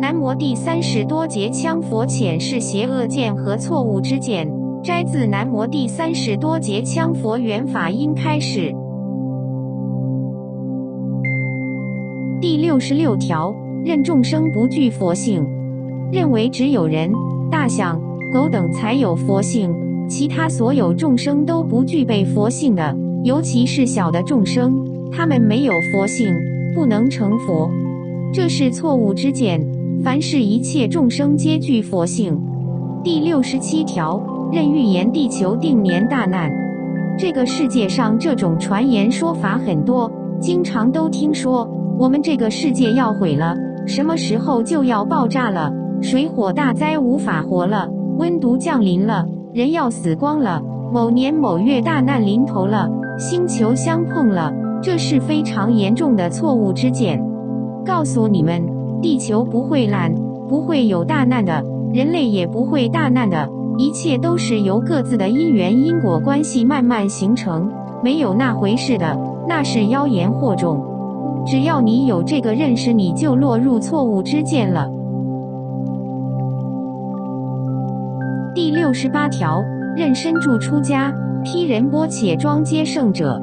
南摩第30多劫羌佛遣是邪恶见和错误之见，摘自南摩第30多劫羌佛缘法音开始。第66条，认众生不具佛性，认为只有人、大象、狗等才有佛性，其他所有众生都不具备佛性的，尤其是小的众生，他们没有佛性，不能成佛，这是错误之见。凡是一切众生皆具佛性。第67条，认预言地球定年大难。这个世界上这种传言说法很多，经常都听说我们这个世界要毁了，什么时候就要爆炸了，水火大灾无法活了，温毒降临了，人要死光了，某年某月大难临头了，星球相碰了，这是非常严重的错误之见。告诉你们，地球不会烂，不会有大难的，人类也不会大难的，一切都是由各自的因缘因果关系慢慢形成，没有那回事的，那是妖言惑众。只要你有这个认识，你就落入错误之见了。第68条，认身住出家，披仁波且装皆圣者。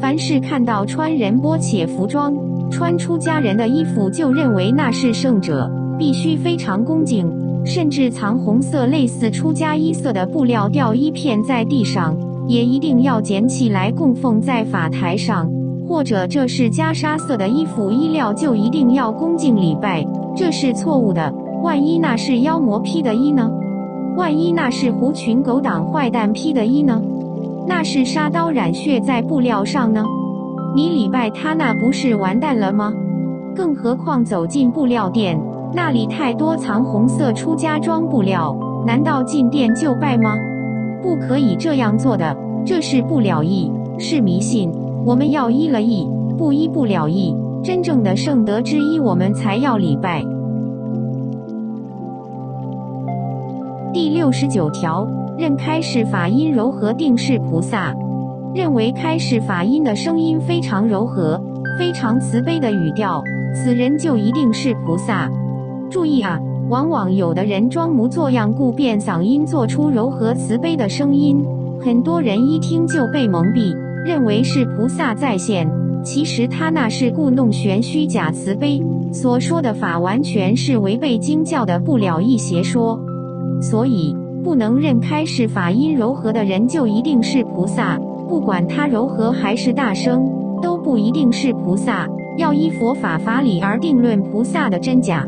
凡是看到穿仁波且服装，穿出家人的衣服，就认为那是圣者，必须非常恭敬，甚至藏红色类似出家衣色的布料吊衣片在地上，也一定要捡起来供奉在法台上，或者这是袈裟色的衣服衣料，就一定要恭敬礼拜，这是错误的。万一那是妖魔披的衣呢？万一那是狐群狗党坏蛋披的衣呢？那是杀刀染血在布料上呢？你礼拜他，那不是完蛋了吗？更何况走进布料店，那里太多藏红色出家装布料，难道进店就拜吗？不可以这样做的，这是不了义，是迷信。我们要依了义，不依不了义，真正的圣德之一我们才要礼拜。第69条，认开示法音柔和定是菩萨。认为开示法音的声音非常柔和，非常慈悲的语调，此人就一定是菩萨。注意啊，往往有的人装模作样故变嗓音做出柔和慈悲的声音，很多人一听就被蒙蔽，认为是菩萨在现，其实他那是故弄玄虚假慈悲，所说的法完全是违背经教的不了义邪说。所以不能认开示法音柔和的人就一定是菩萨，不管他柔和还是大声，都不一定是菩萨，要依佛法法理而定论菩萨的真假。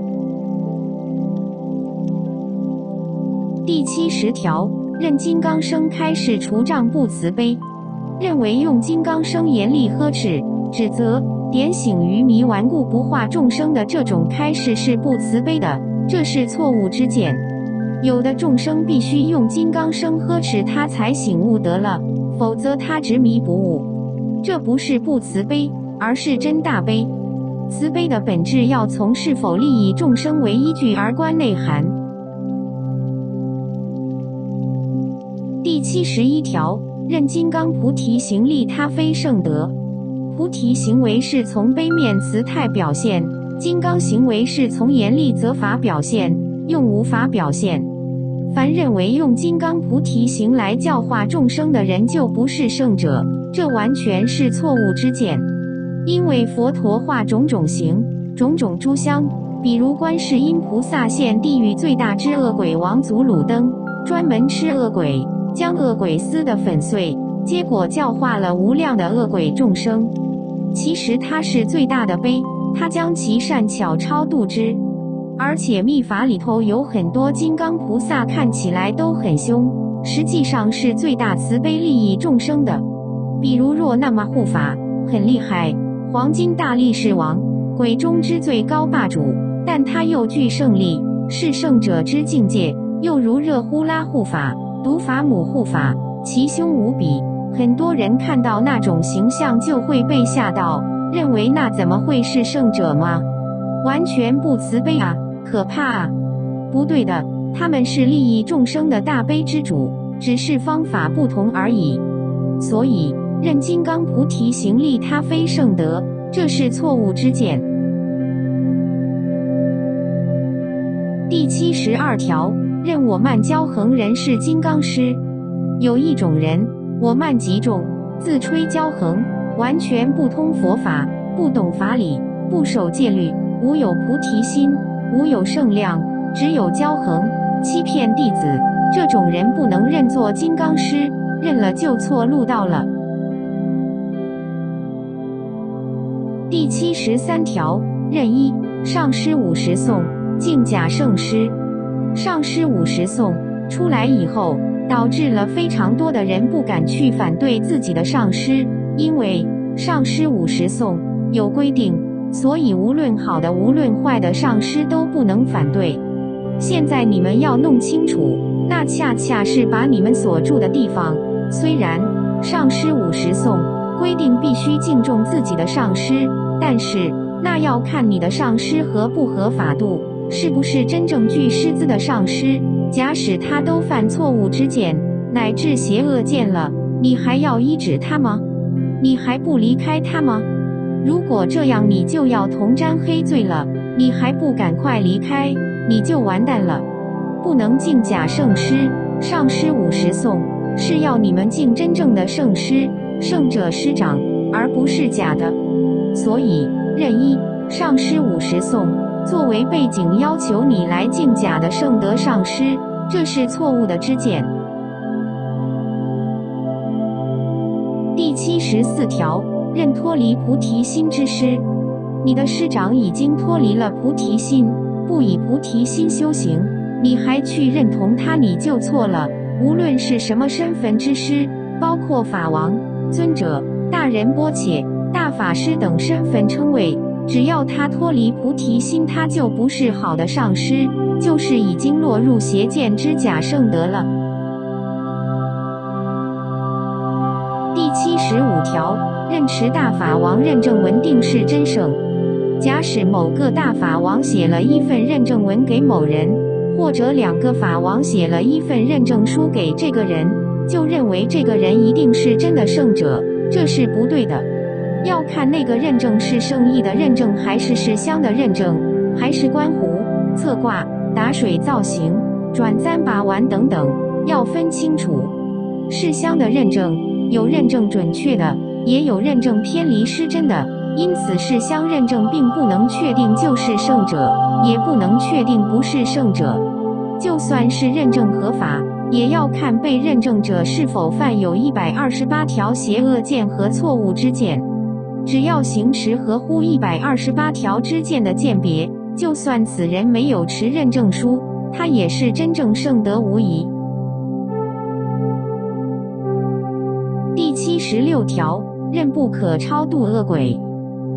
第70条，认金刚声开示除障不慈悲。认为用金刚声严厉呵斥、指责、点醒愚迷顽固不化众生的这种开示是不慈悲的，这是错误之见。有的众生必须用金刚声呵斥他才醒悟得了，否则他执迷不悟，这不是不慈悲，而是真大悲。慈悲的本质要从是否利益众生为依据而观内涵。第71条，认金刚菩提行利他非圣德。菩提行为是从悲面慈态表现，金刚行为是从严厉责罚表现，用无法表现。凡认为用金刚菩提行来教化众生的人就不是圣者，这完全是错误之见。因为佛陀化种种形、种种诸香，比如观世音菩萨现地狱最大之恶鬼王祖鲁登，专门吃恶鬼，将恶鬼撕得粉碎，结果教化了无量的恶鬼众生。其实他是最大的悲，他将其善巧超度之。而且密法里头有很多金刚菩萨看起来都很凶，实际上是最大慈悲利益众生的。比如若那么护法很厉害，黄金大力士王，鬼中之最高霸主，但他又具胜利，是圣者之境界。又如热呼拉护法、毒法母护法，其凶无比，很多人看到那种形象就会被吓到，认为那怎么会是圣者吗？完全不慈悲啊，可怕啊！不对的，他们是利益众生的大悲之主，只是方法不同而已。所以认金刚菩提行利他非圣德，这是错误之见。第72条，任我慢骄横人是金刚师。有一种人，我慢极重，自吹骄横，完全不通佛法，不懂法理，不守戒律，无有菩提心，无有圣量，只有骄横，欺骗弟子。这种人不能认作金刚师，认了就错路道了。第73条，任一，上师50颂，敬假圣师。上师50颂出来以后，导致了非常多的人不敢去反对自己的上师，因为上师50颂有规定，所以无论好的无论坏的上师都不能反对。现在你们要弄清楚，那恰恰是把你们所住的地方，虽然上师50颂规定必须敬重自己的上师，但是那要看你的上师合不合法度，是不是真正具师资的上师。假使他都犯错误之见，乃至邪恶见了，你还要依止他吗？你还不离开他吗？如果这样，你就要同沾黑罪了，你还不赶快离开，你就完蛋了。不能敬假圣师，上师50颂是要你们敬真正的圣师，圣者师长，而不是假的。所以任一，上师50颂作为背景要求你来敬假的圣德上师，这是错误的知见。第74条，任脱离菩提心之师。你的师长已经脱离了菩提心，不以菩提心修行，你还去认同他，你就错了。无论是什么身份之师，包括法王、尊者、大仁波切、大法师等身份称谓，只要他脱离菩提心，他就不是好的上师，就是已经落入邪见之假圣德了。第75条，任持大法王认证文定是真圣。假使某个大法王写了一份认证文给某人，或者2个法王写了一份认证书给这个人，就认为这个人一定是真的圣者，这是不对的。要看那个认证是圣意的认证，还是是香的认证，还是观壶、测卦、打水造型、转簪把玩等等，要分清楚。是香的认证，有认证准确的，也有认证偏离失真的，因此是香认证并不能确定就是圣者，也不能确定不是圣者。就算是认证合法，也要看被认证者是否犯有128条邪恶见和错误之见。只要行持合乎128条之见的鉴别，就算此人没有持认证书，他也是真正圣德无疑。第76条，任不可超度恶鬼。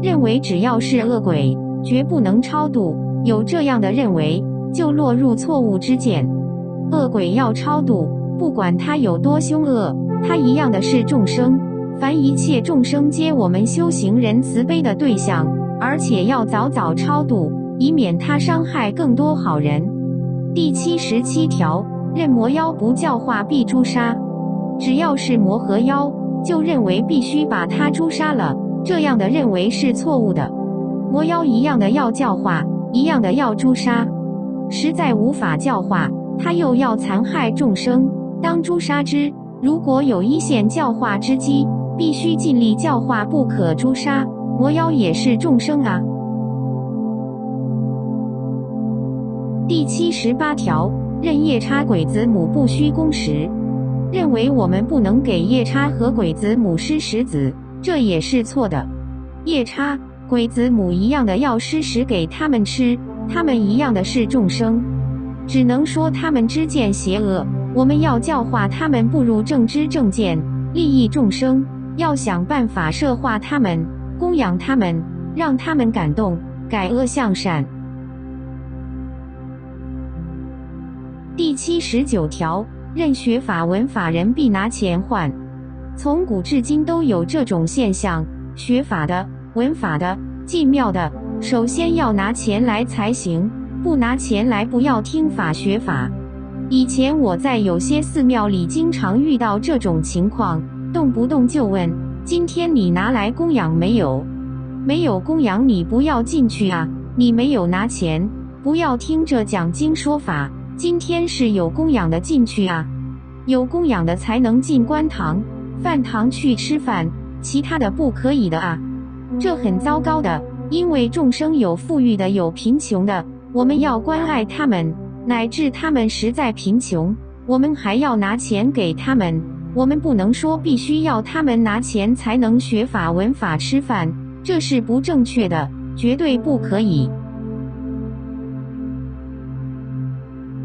认为只要是恶鬼，绝不能超度，有这样的认为，就落入错误之见。恶鬼要超度，不管他有多凶恶，他一样的是众生。凡一切众生皆我们修行人慈悲的对象，而且要早早超度，以免他伤害更多好人。第77条，任魔妖不教化必诛杀。只要是魔和妖，就认为必须把他诛杀了，这样的认为是错误的。魔妖一样的要教化，一样的要诛杀，实在无法教化，他又要残害众生，当诛杀之。如果有一线教化之机，必须尽力教化，不可诛杀。魔妖也是众生啊。第78条，任夜叉鬼子母不须供食。认为我们不能给夜叉和鬼子母施食子，这也是错的。夜叉、鬼子母一样的要施食给他们吃，他们一样的是众生，只能说他们知见邪恶，我们要教化他们步入正知正见，利益众生，要想办法摄化他们，供养他们，让他们感动，改恶向善。第79条，任学法闻法人必拿钱换。从古至今都有这种现象，学法的、闻法的、进庙的，首先要拿钱来才行，不拿钱来不要听法学法。以前我在有些寺庙里经常遇到这种情况，动不动就问，今天你拿来供养没有？没有供养你不要进去啊，你没有拿钱。不要听这讲经说法。今天是有供养的进去啊，有供养的才能进官堂、饭堂去吃饭，其他的不可以的啊。这很糟糕的，因为众生有富裕的，有贫穷的，我们要关爱他们，乃至他们实在贫穷，我们还要拿钱给他们。我们不能说必须要他们拿钱才能学法闻法吃饭，这是不正确的，绝对不可以。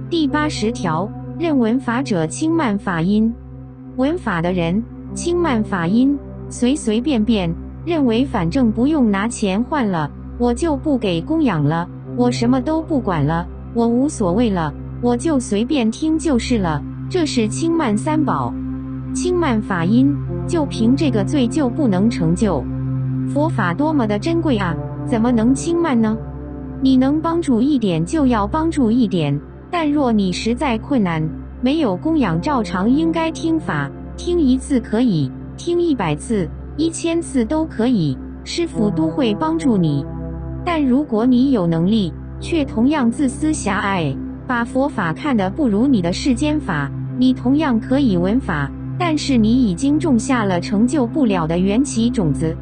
第80条，任闻法者轻慢法音。闻法的人轻慢法音，随随便便认为反正不用拿钱换了，我就不给供养了，我什么都不管了，我无所谓了，我就随便听就是了，这是轻慢三宝。轻慢法音，就凭这个罪就不能成就。佛法多么的珍贵啊，怎么能轻慢呢？你能帮助一点就要帮助一点，但若你实在困难，没有供养，照常应该听法，听1次可以，听100次、1000次都可以，师父都会帮助你。但如果你有能力，却同样自私狭隘，把佛法看得不如你的世间法，你同样可以闻法，但是你已经种下了成就不了的缘起种子。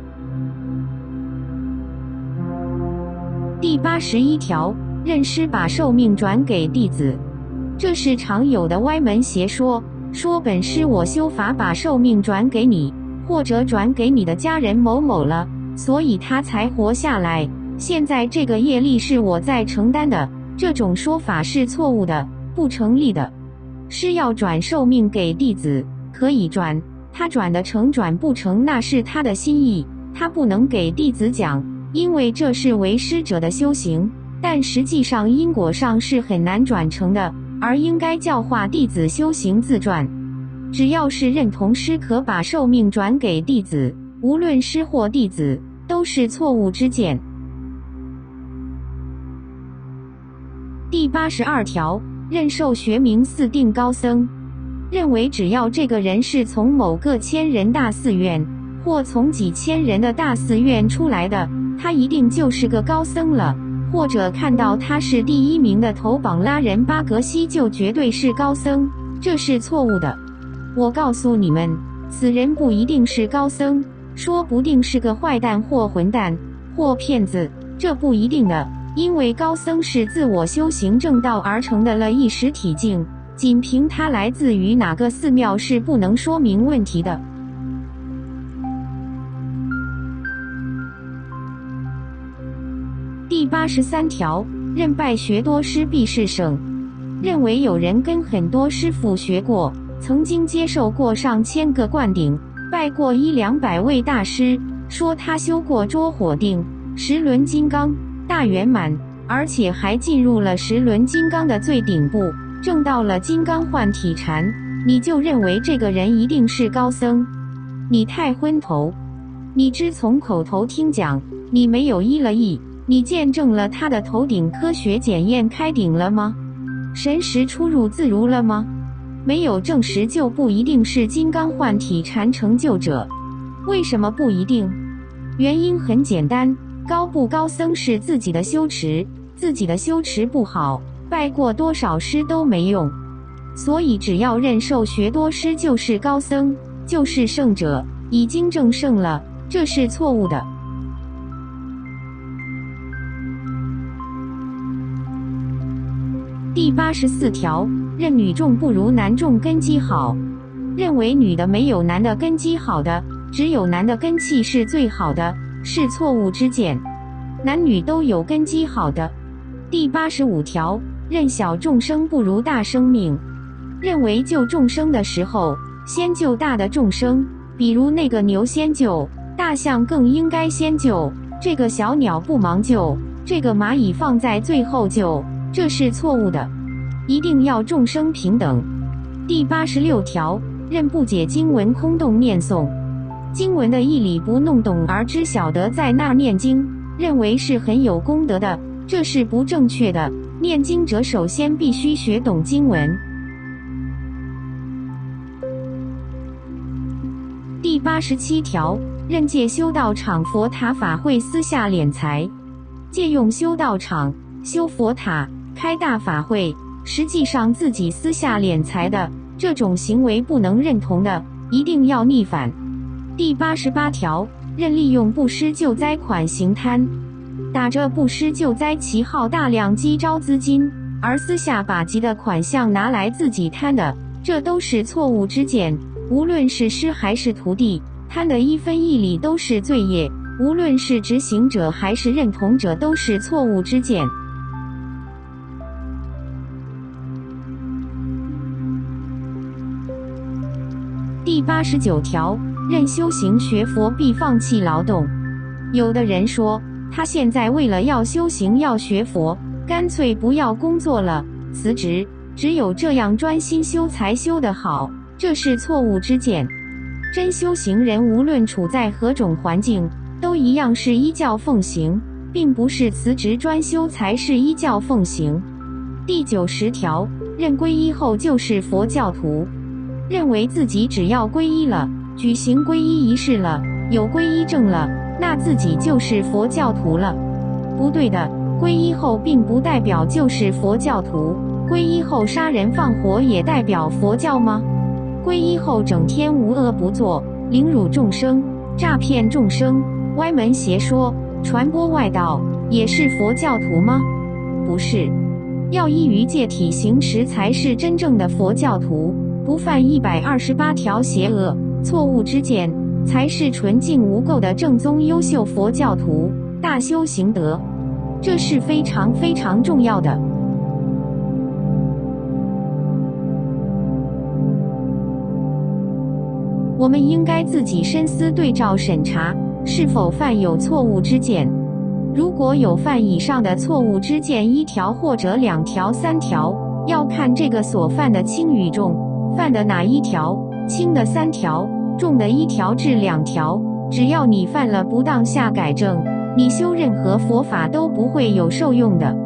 第81条，任师把寿命转给弟子。这是常有的歪门邪说，说本师我修法把寿命转给你，或者转给你的家人某某了，所以他才活下来，现在这个业力是我在承担的，这种说法是错误的，不成立的。师要转寿命给弟子，可以转，他转得成转不成那是他的心意，他不能给弟子讲，因为这是为师者的修行，但实际上因果上是很难转成的，而应该教化弟子修行自转。只要是认同师可把寿命转给弟子，无论师或弟子，都是错误之见。第82条，任授学名四定高僧。认为只要这个人是从某个千人大寺院，或从几千人的大寺院出来的，他一定就是个高僧了，或者看到他是第1名的头榜拉人巴格西就绝对是高僧，这是错误的。我告诉你们，此人不一定是高僧，说不定是个坏蛋或混蛋或骗子，这不一定的，因为高僧是自我修行正道而成的了一时体境，仅凭他来自于哪个寺庙是不能说明问题的。第83条，任拜学多师必是圣。认为有人跟很多师父学过，曾经接受过上千个灌顶，拜过100-200位大师，说他修过捉火定、十轮金刚、大圆满，而且还进入了十轮金刚的最顶部，证到了金刚幻体禅，你就认为这个人一定是高僧？你太昏头！你只从口头听讲，你没有依了义，你见证了他的头顶科学检验开顶了吗？神识出入自如了吗？没有证实就不一定是金刚幻体禅成就者。为什么不一定？原因很简单，高不高僧是自己的修持，自己的修持不好，拜过多少师都没用。所以只要认受学多师就是高僧，就是圣者，已经证圣了，这是错误的。第84条，认女众不如男众根基好。认为女的没有男的根基好的，只有男的根气是最好的，是错误之见。男女都有根基好的。第85条，认小众生不如大生命。认为救众生的时候，先救大的众生，比如那个牛先救，大象更应该先救，这个小鸟不忙救，这个蚂蚁放在最后救，这是错误的。一定要众生平等。第86条，认不解经文空洞念诵。经文的义理不弄懂而只晓得在那念经，认为是很有功德的，这是不正确的。念经者首先必须学懂经文。第87条，认借修道场佛塔法会私下敛财。借用修道场修佛塔、开大法会，实际上自己私下敛财的，这种行为不能认同的，一定要逆反。第88条，任利用布施救灾款行贪，打着布施救灾旗号大量积招资金，而私下把集的款项拿来自己贪的，这都是错误之见。无论是师还是徒弟，贪的一分一厘都是罪业，无论是执行者还是认同者都是错误之见。第89条，任修行学佛必放弃劳动。有的人说，他现在为了要修行要学佛，干脆不要工作了，辞职，只有这样专心修才修得好，这是错误之见。真修行人无论处在何种环境，都一样是依教奉行，并不是辞职专修才是依教奉行。第90条，认皈依后就是佛教徒。认为自己只要皈依了，举行皈依仪式了，有皈依证了，那自己就是佛教徒了。不对的，皈依后并不代表就是佛教徒。皈依后杀人放火也代表佛教吗？皈依后整天无恶不作，凌辱众生，诈骗众生，歪门邪说，传播外道，也是佛教徒吗？不是。要依于戒体行持才是真正的佛教徒，不犯128条邪恶错误之见，才是纯净无垢的正宗优秀佛教徒，大修行德。这是非常非常重要的。我们应该自己深思对照审查，是否犯有错误之见。如果有犯以上的错误之见1条或者2条、3条，要看这个所犯的轻与重，犯的哪1条，轻的3条，重的1条至2条。只要你犯了不当下改正，你修任何佛法都不会有受用的。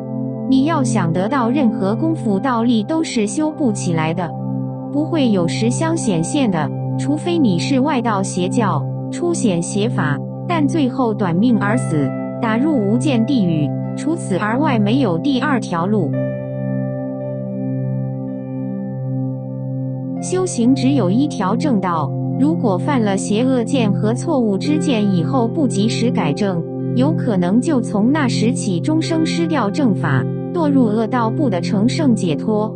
你要想得到任何功夫道力都是修不起来的，不会有实相显现的，除非你是外道邪教，出显邪法，但最后短命而死，打入无间地狱，除此而外没有第2条路。修行只有1条正道，如果犯了邪恶见和错误之见以后不及时改正，有可能就从那时起终生失掉正法，堕入恶道，不得成圣解脱。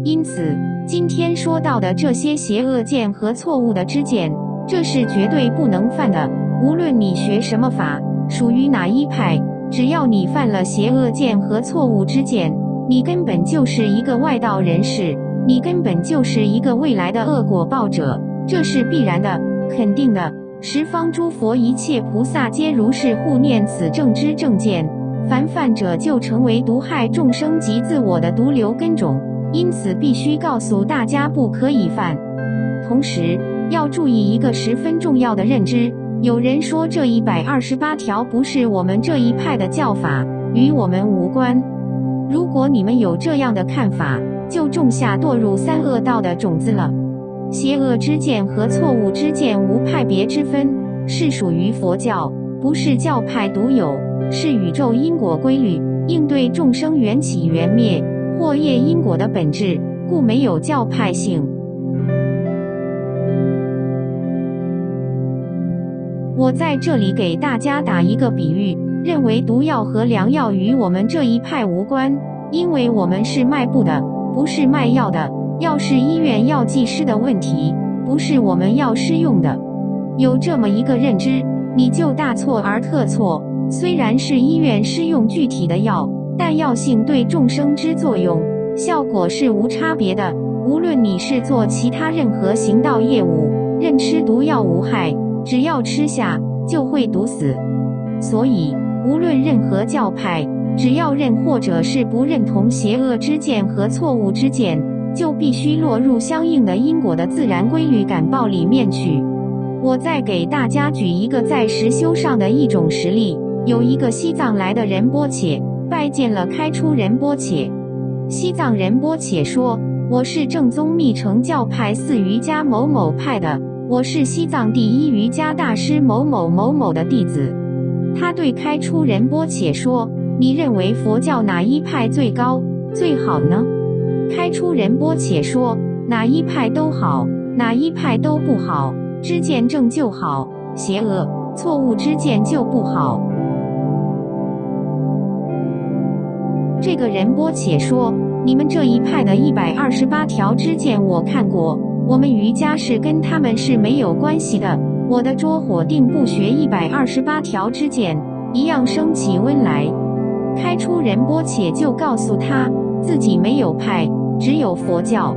因此今天说到的这些邪恶见和错误的知见，这是绝对不能犯的。无论你学什么法，属于哪一派，只要你犯了邪恶见和错误之见，你根本就是一个外道人士，你根本就是一个未来的恶果报者，这是必然的，肯定的。十方诸佛一切菩萨皆如是护念此正知正见，凡犯者就成为毒害众生及自我的毒瘤根种，因此必须告诉大家不可以犯。同时要注意一个十分重要的认知，有人说这128条不是我们这一派的教法，与我们无关。如果你们有这样的看法，就种下堕入3恶道的种子了。邪恶之见和错误之见无派别之分，是属于佛教，不是教派独有，是宇宙因果规律，应对众生缘起缘灭、祸业因果的本质，故没有教派性。我在这里给大家打一个比喻，认为毒药和良药与我们这一派无关，因为我们是卖布的，不是卖药的。药是医院药剂师的问题，不是我们药师用的。有这么一个认知，你就大错而特错。虽然是医院施用具体的药，但药性对众生之作用、效果是无差别的。无论你是做其他任何行道业务，认吃毒药无害，只要吃下就会毒死。所以无论任何教派，只要认或者是不认同邪恶之见和错误之见，就必须落入相应的因果的自然规律感报里面去。我再给大家举一个在实修上的一种实例，有一个西藏来的仁波切拜见了开出仁波切。西藏仁波切说，我是正宗密乘教派4瑜伽某某派的，我是西藏第1瑜伽大师某某某某的弟子。他对开出仁波切说，你认为佛教哪一派最高最好呢？开出仁波切说，哪一派都好，哪一派都不好，知见正就好，邪恶错误知见就不好。这个仁波切说，你们这一派的128条知见我看过，我们瑜伽是跟他们是没有关系的，我的拙火定不学128条知见，一样升起温来。开出仁波切就告诉他自己没有派，只有佛教。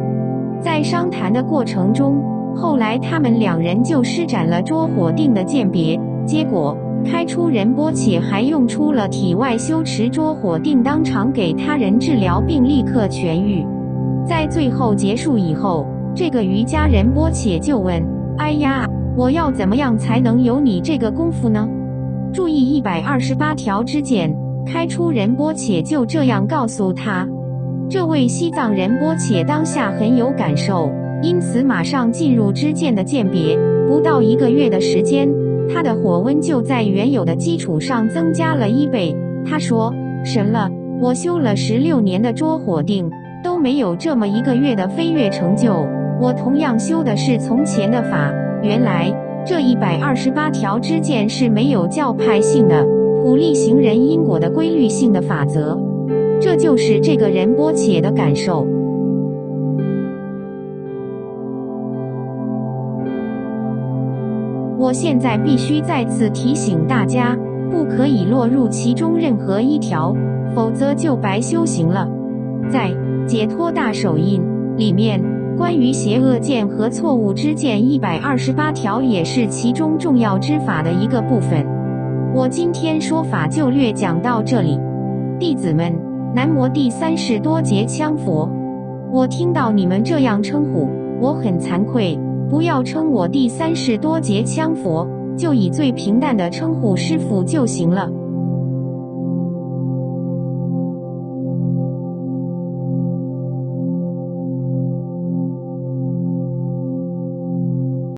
在商谈的过程中，后来他们两人就施展了拙火定的鉴别，结果开出仁波切还用出了体外修持拙火定，当场给他人治疗并立刻痊愈。在最后结束以后，这个瑜伽仁波切就问：哎呀，我要怎么样才能有你这个功夫呢？注意128条知见，开出仁波切就这样告诉他。这位西藏仁波切当下很有感受，因此马上进入知见的鉴别，不到1个月的时间，他的火温就在原有的基础上增加了1倍。他说：神了，我修了16年的拙火定，都没有这么1个月的飞跃成就，我同样修的是从前的法，原来这128条知见是没有教派性的，普利行人因果的规律性的法则。这就是这个仁波切的感受。我现在必须再次提醒大家，不可以落入其中任何一条，否则就白修行了。在《解脱大手印》里面，关于邪恶见和错误知见128条也是其中重要之法的一个部分。我今天说法就略讲到这里。弟子们，南无第三世多杰羌佛。我听到你们这样称呼，我很惭愧，不要称我第三世多杰羌佛，就以最平淡的称呼师父就行了。